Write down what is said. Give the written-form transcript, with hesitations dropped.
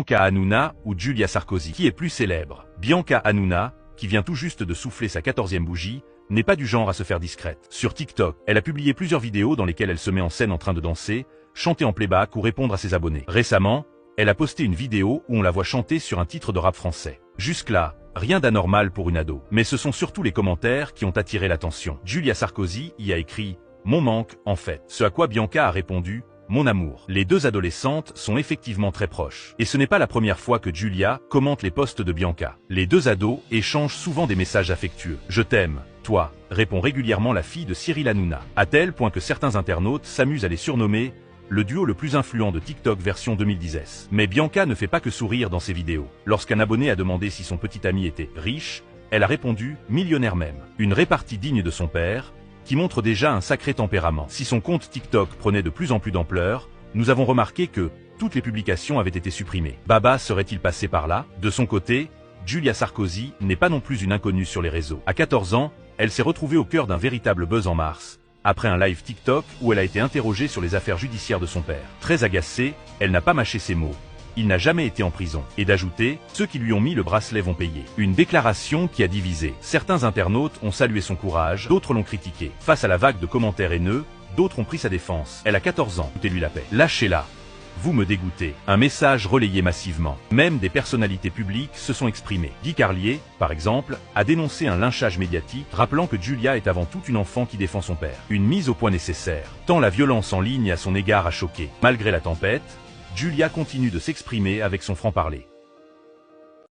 Bianca Hanouna ou Julia Sarkozy? Qui est plus célèbre? Bianca Hanouna, qui vient tout juste de souffler sa 14e bougie, n'est pas du genre à se faire discrète. Sur TikTok, elle a publié plusieurs vidéos dans lesquelles elle se met en scène en train de danser, chanter en playback ou répondre à ses abonnés. Récemment, elle a posté une vidéo où on la voit chanter sur un titre de rap français. Jusque-là, rien d'anormal pour une ado. Mais ce sont surtout les commentaires qui ont attiré l'attention. Julia Sarkozy y a écrit « Mon manque, en fait ». Ce à quoi Bianca a répondu « Mon amour ». Les deux adolescentes sont effectivement très proches. Et ce n'est pas la première fois que Julia commente les posts de Bianca. Les deux ados échangent souvent des messages affectueux. « Je t'aime, toi », répond régulièrement la fille de Cyril Hanouna. À tel point que certains internautes s'amusent à les surnommer le duo le plus influent de TikTok version 2010. Mais Bianca ne fait pas que sourire dans ses vidéos. Lorsqu'un abonné a demandé si son petit ami était riche, elle a répondu « millionnaire même ». Une répartie digne de son père, qui montre déjà un sacré tempérament. Si son compte TikTok prenait de plus en plus d'ampleur, nous avons remarqué que toutes les publications avaient été supprimées. Baba serait-il passé par là? De son côté, Julia Sarkozy n'est pas non plus une inconnue sur les réseaux. À 14 ans, elle s'est retrouvée au cœur d'un véritable buzz en mars, après un live TikTok où elle a été interrogée sur les affaires judiciaires de son père. Très agacée, elle n'a pas mâché ses mots. Il n'a jamais été en prison. Et d'ajouter, ceux qui lui ont mis le bracelet vont payer. Une déclaration qui a divisé. Certains internautes ont salué son courage, d'autres l'ont critiqué. Face à la vague de commentaires haineux, d'autres ont pris sa défense. Elle a 14 ans, foutez-lui la paix. Lâchez-la. Vous me dégoûtez. Un message relayé massivement. Même des personnalités publiques se sont exprimées. Guy Carlier, par exemple, a dénoncé un lynchage médiatique, rappelant que Julia est avant tout une enfant qui défend son père. Une mise au point nécessaire, tant la violence en ligne à son égard a choqué. Malgré la tempête, Julia continue de s'exprimer avec son franc-parler.